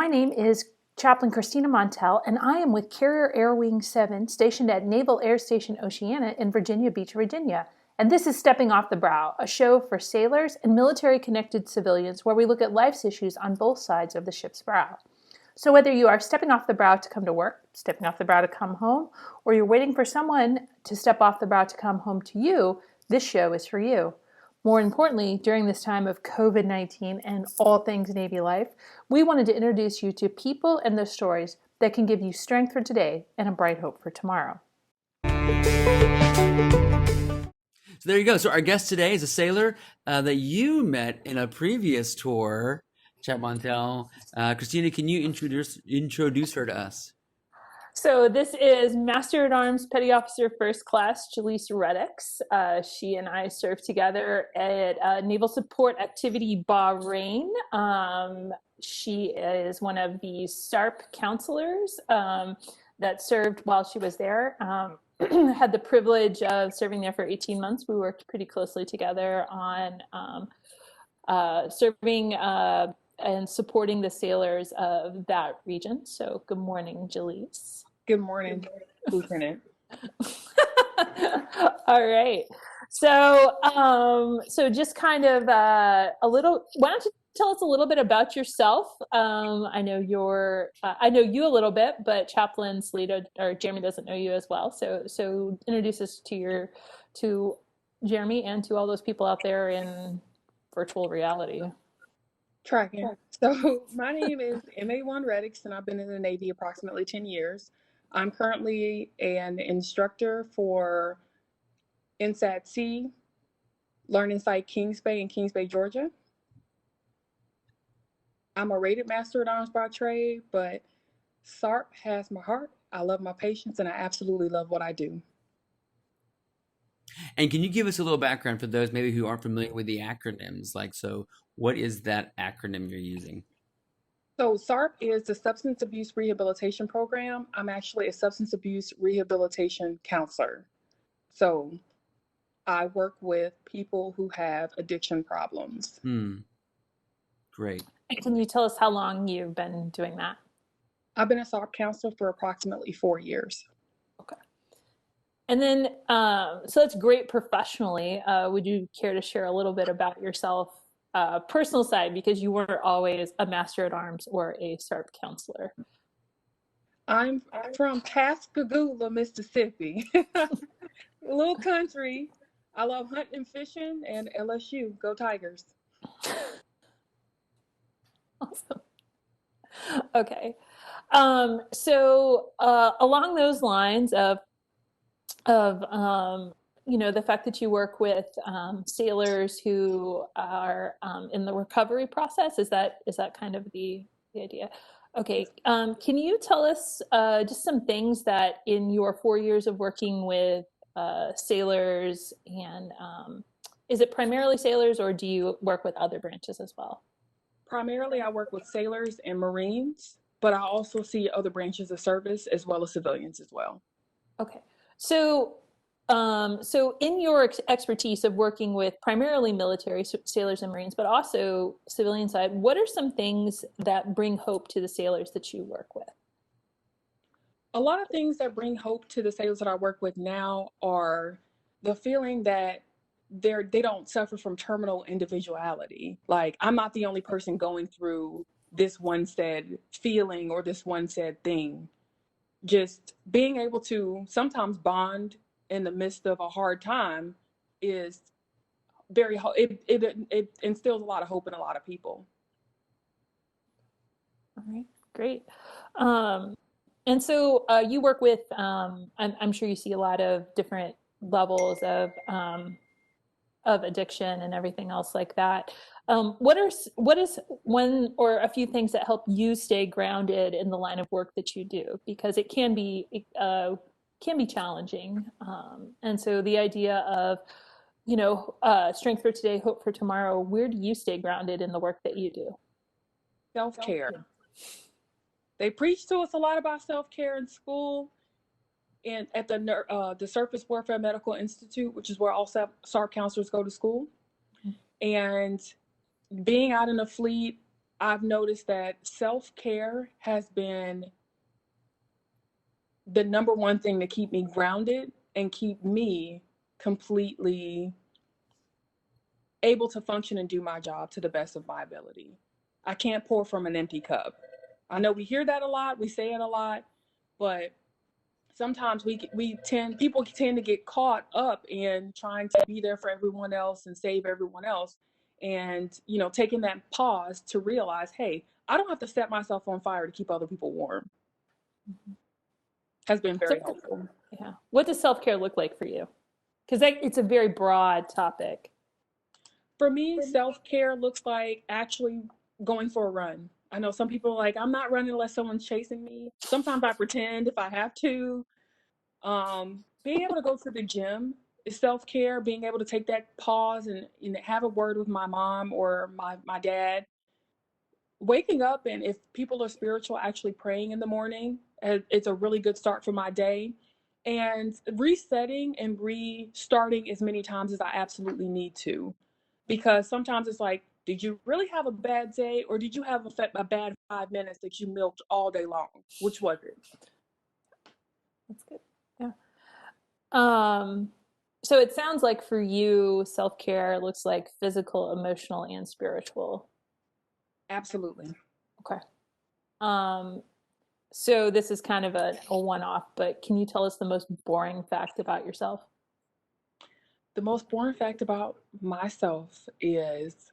My name is Chaplain Christina Montel, and I am with Carrier Air Wing 7, stationed at Naval Air Station Oceana in Virginia Beach, Virginia. And this is Stepping Off the Brow, a show for sailors and military-connected civilians where we look at life's issues on both sides of the ship's brow. So whether you are stepping off the brow to come to work, stepping off the brow to come home, or you're waiting for someone to step off the brow to come home to you, this show is for you. More importantly, during this time of COVID-19 and all things Navy life, we wanted to introduce you to people and their stories that can give you strength for today and a bright hope for tomorrow. So there you go. So our guest today is a sailor that you met in a previous tour, Chat Montel. Christina, can you introduce her to us? So this is Master at Arms Petty Officer First Class Jalise Reddix. She and I served together at Naval Support Activity Bahrain. She is one of the SARP counselors that served while she was there. Had the privilege of serving there for 18 months. We worked pretty closely together on serving and supporting the sailors of that region. So good morning, Jalise. Good morning, Lieutenant. All right. So, just kind of a little, why don't you tell us a little bit about yourself? I know I know you a little bit, but Chaplain Salita or Jeremy doesn't know you as well. So introduce us to Jeremy and to all those people out there in virtual reality. Tracking. So my name is MA1 Reddix, and I've been in the Navy approximately 10 years. I'm currently an instructor for INSAT-C, Learning Site Kings Bay in Kings Bay, Georgia. I'm a rated Master at Arms by trade, but SARP has my heart. I love my patients, and I absolutely love what I do. And can you give us a little background for those maybe who aren't familiar with the acronyms? So what is that acronym you're using? So SARP is the Substance Abuse Rehabilitation Program. I'm actually a substance abuse rehabilitation counselor. So I work with people who have addiction problems. Great. And can you tell us how long you've been doing that? I've been a SARP counselor for approximately 4 years. Okay. And then, so that's great professionally. Would you care to share a little bit about yourself, personal side, because you weren't always a Master at Arms or a SARP counselor? I'm from Pascagoula, Mississippi. A little country. I love hunting and fishing, and LSU, go Tigers. Awesome. Okay. So along those lines of the fact that you work with sailors who are in the recovery process, is that kind of the idea? Okay. Can you tell us just some things that in your 4 years of working with sailors, and is it primarily sailors, or do you work with other branches as well? Primarily, I work with sailors and Marines, but I also see other branches of service as well as civilians as well. Okay. So in your expertise of working with primarily military sailors and Marines, but also civilian side, what are some things that bring hope to the sailors that you work with? A lot of things that bring hope to the sailors that I work with now are the feeling that they don't suffer from terminal individuality. Like, I'm not the only person going through this one said feeling or this one said thing. Just being able to sometimes bond in the midst of a hard time is very, it instills a lot of hope in a lot of people. All right, great. And so you work with, I'm sure you see a lot of different levels of addiction and everything else like that. What is one or a few things that help you stay grounded in the line of work that you do? Because it can be challenging. And so the idea of, strength for today, hope for tomorrow, where do you stay grounded in the work that you do? Self-care. They preach to us a lot about self-care in school and at the Surface Warfare Medical Institute, which is where all SARP counselors go to school. And being out in the fleet, I've noticed that self-care has been the number one thing to keep me grounded and keep me completely able to function and do my job to the best of my ability. I can't pour from an empty cup. I know we hear that a lot, we say it a lot, but sometimes people tend to get caught up in trying to be there for everyone else and save everyone else, and taking that pause to realize, hey, I don't have to set myself on fire to keep other people warm, has been So, very helpful. yeah. What does self-care look like for you? Because it's a very broad topic. For me, self-care looks like actually going for a run. I know some people are like, I'm not running unless someone's chasing me. Sometimes I pretend if I have to. Being able to go to the gym is self-care. Being able to take that pause and have a word with my mom or my dad. Waking up, and if people are spiritual, actually praying in the morning, it's a really good start for my day. And resetting and restarting as many times as I absolutely need to. Because sometimes it's like, did you really have a bad day, or did you have a bad 5 minutes that you milked all day long? Which was it? That's good. Yeah. So it sounds like for you, self-care looks like physical, emotional, and spiritual. Absolutely. Okay. Um, so this is kind of a one-off, but can you tell us the most boring fact about yourself? The most boring fact about myself is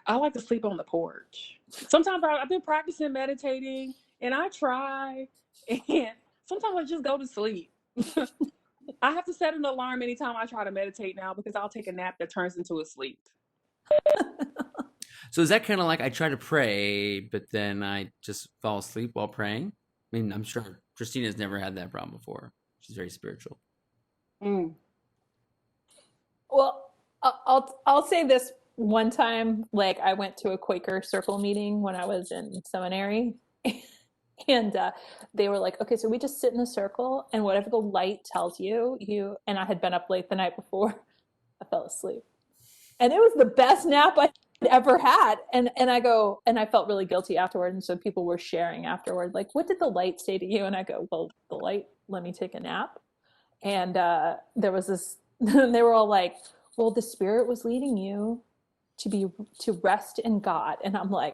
I like to sleep on the porch. Sometimes I've been practicing meditating and I try, and sometimes I just go to sleep. I have to set an alarm anytime I try to meditate now because I'll take a nap that turns into a sleep. So is that kind of like I try to pray, but then I just fall asleep while praying? I mean, I'm sure Christina's never had that problem before. She's very spiritual. Mm. Well, I'll say this one time, like I went to a Quaker Circle meeting when I was in seminary, and they were like, okay, so we just sit in a circle, and whatever the light tells you, and I had been up late the night before, I fell asleep. And it was the best nap I'd ever had. And I felt really guilty afterward. And so people were sharing afterward, like, what did the light say to you? And I go, well, the light let me take a nap. And there was this, they were all like, well, the spirit was leading you to rest in God. And I'm like,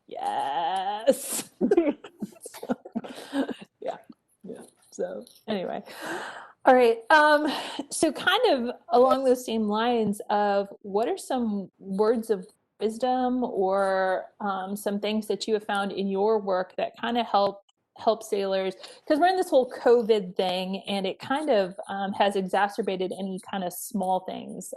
yes. Yeah. Yeah. So anyway. All right. So kind of along those same lines of what are some words of wisdom or some things that you have found in your work that kind of help sailors, because we're in this whole COVID thing and it kind of has exacerbated any kind of small things.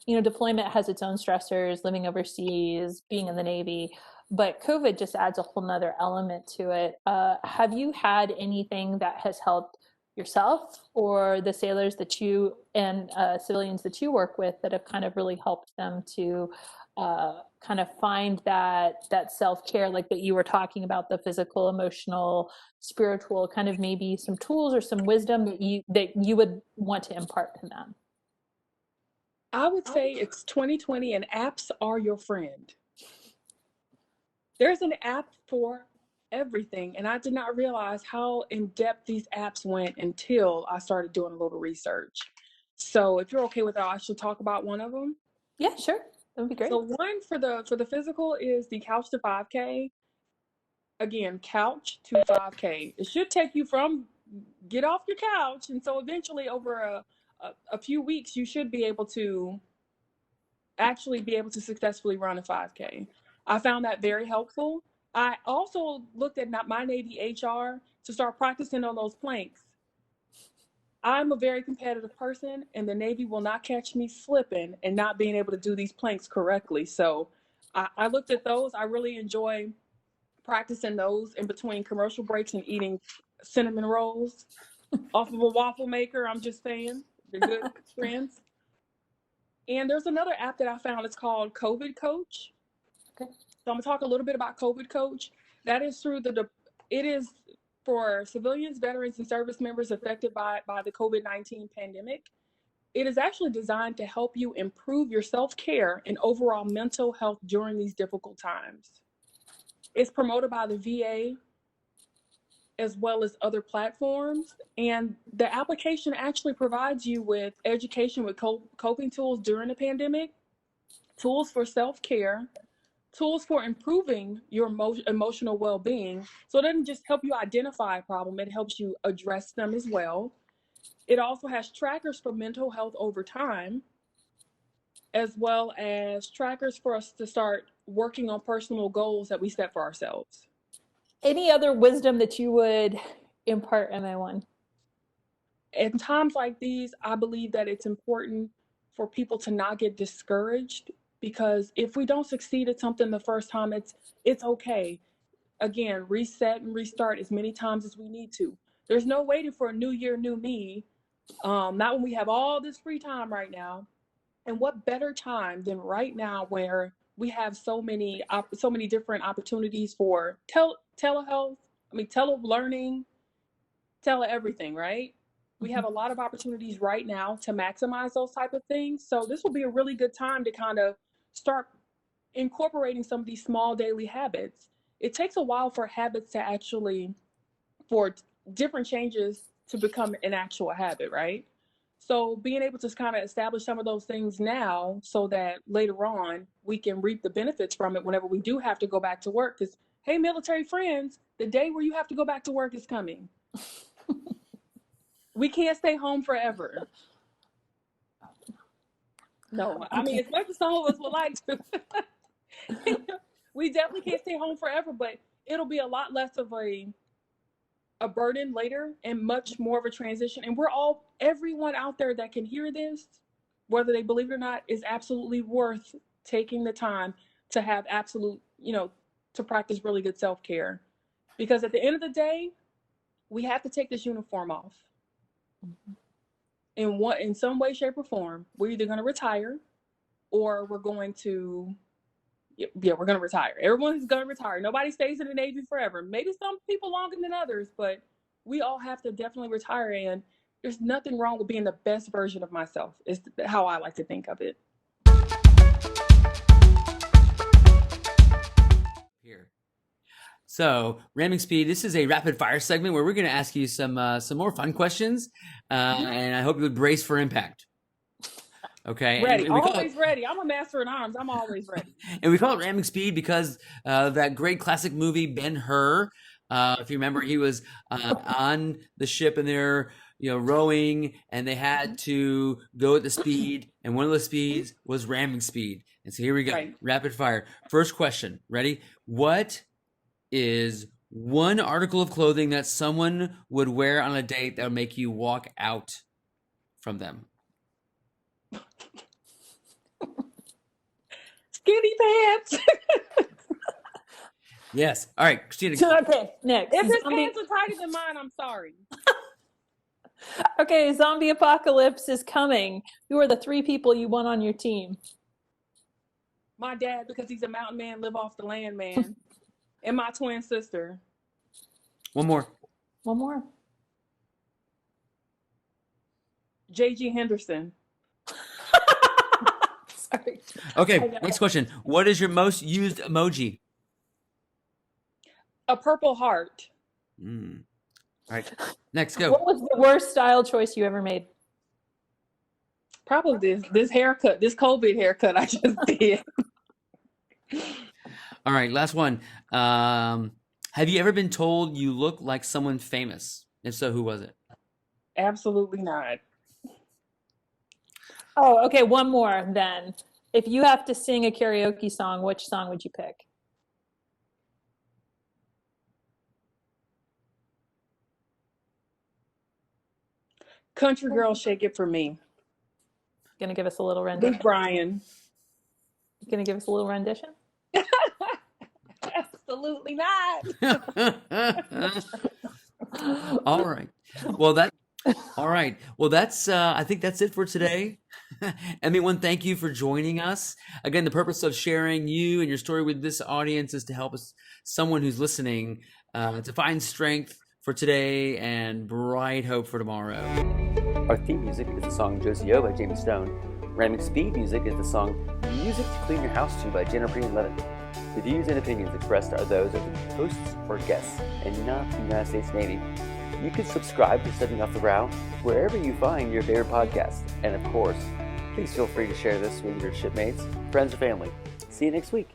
Deployment has its own stressors, living overseas, being in the Navy, but COVID just adds a whole nother element to it. Have you had anything that has helped yourself or the sailors that you and civilians that you work with that have kind of really helped them to kind of find that self-care, like that you were talking about, the physical, emotional, spiritual, kind of maybe some tools or some wisdom that you would want to impart to them? I would say it's 2020 and apps are your friend. There's an app for everything, and I did not realize how in depth these apps went until I started doing a little research. So if you're okay with that, I should talk about one of them. Yeah, sure. That would be great. So one for the physical is the Couch to 5K. Again, Couch to 5K. It should take you from get off your couch, and so eventually over a few weeks you should be able to actually be able to successfully run a 5K. I found that very helpful. I also looked at my Navy HR to start practicing on those planks. I'm a very competitive person, and the Navy will not catch me slipping and not being able to do these planks correctly. So I looked at those. I really enjoy practicing those in between commercial breaks and eating cinnamon rolls off of a waffle maker. I'm just saying, they're good friends. And there's another app that I found. It's called COVID Coach. Okay. So I'm gonna talk a little bit about COVID Coach. That is it is for civilians, veterans, and service members affected by the COVID-19 pandemic. It is actually designed to help you improve your self-care and overall mental health during these difficult times. It's promoted by the VA as well as other platforms. And the application actually provides you with education with coping tools during the pandemic, tools for self-care, tools for improving your emotional well-being. So it doesn't just help you identify a problem, it helps you address them as well. It also has trackers for mental health over time, as well as trackers for us to start working on personal goals that we set for ourselves. Any other wisdom that you would impart, MA1? In times like these, I believe that it's important for people to not get discouraged, because if we don't succeed at something the first time, it's okay. Again, reset and restart as many times as we need to. There's no waiting for a new year, new me. Not when we have all this free time right now. And what better time than right now, where we have so many different opportunities for telehealth, telelearning, everything, right? We have a lot of opportunities right now to maximize those type of things. So this will be a really good time to kind of start incorporating some of these small daily habits. It takes a while for habits to actually, for different changes to become an actual habit, right? So being able to kind of establish some of those things now, so that later on we can reap the benefits from it whenever we do have to go back to work. Because, hey, military friends, the day where you have to go back to work is coming. We can't stay home forever. No, I mean, as much as some of us would like to, we definitely can't stay home forever, but it'll be a lot less of a burden later and much more of a transition. And everyone out there that can hear this, whether they believe it or not, is absolutely worth taking the time to have to practice really good self-care. Because at the end of the day, we have to take this uniform off. In some way, shape, or form. We're either going to retire, or we're going to retire. Everyone's going to retire. Nobody stays in the Navy forever. Maybe some people longer than others, but we all have to definitely retire. And there's nothing wrong with being the best version of myself, is how I like to think of it. Here. So, ramming speed. This is a rapid fire segment where we're going to ask you some more fun questions, and I hope you would brace for impact. Okay. Ready. Always ready. I'm a master in arms. I'm always ready. And we call it ramming speed because that great classic movie Ben-Hur. If you remember, he was on the ship and they're rowing, and they had to go at the speed, and one of the speeds was ramming speed. And so here we go. Right. Rapid fire. First question. Ready? What is one article of clothing that someone would wear on a date that would make you walk out from them? Skinny pants. Yes. All right, Christina. Okay, next. If his pants are tighter than mine, I'm sorry. Okay, zombie apocalypse is coming. Who are the 3 people you want on your team? My dad, because he's a mountain man, live off the land man. And my twin sister. One more. J.G. Henderson. Sorry. Okay, next question. What is your most used emoji? A purple heart. All right, next, go. What was the worst style choice you ever made? Probably this haircut, this COVID haircut I just did. All right, last one. Have you ever been told you look like someone famous? If so, who was it? Absolutely not. Oh, okay, one more then. If you have to sing a karaoke song, which song would you pick? Country Girl, Shake It For Me. Gonna give us a little rendition? Luke Bryan. Gonna give us a little rendition? Absolutely not. All right. Well, that's I think that's it for today. MA1, thank you for joining us. Again, the purpose of sharing you and your story with this audience is to help someone who's listening to find strength for today and bright hope for tomorrow. Our theme music is the song Josie O by Jamie Stone. Ramming Speed music is the song Music to Clean Your House To by Jennifer Levitt. The views and opinions expressed are those of the hosts or guests and not the United States Navy. You can subscribe to Stepping Off the Brow wherever you find your favorite podcast. And of course, please feel free to share this with your shipmates, friends, or family. See you next week.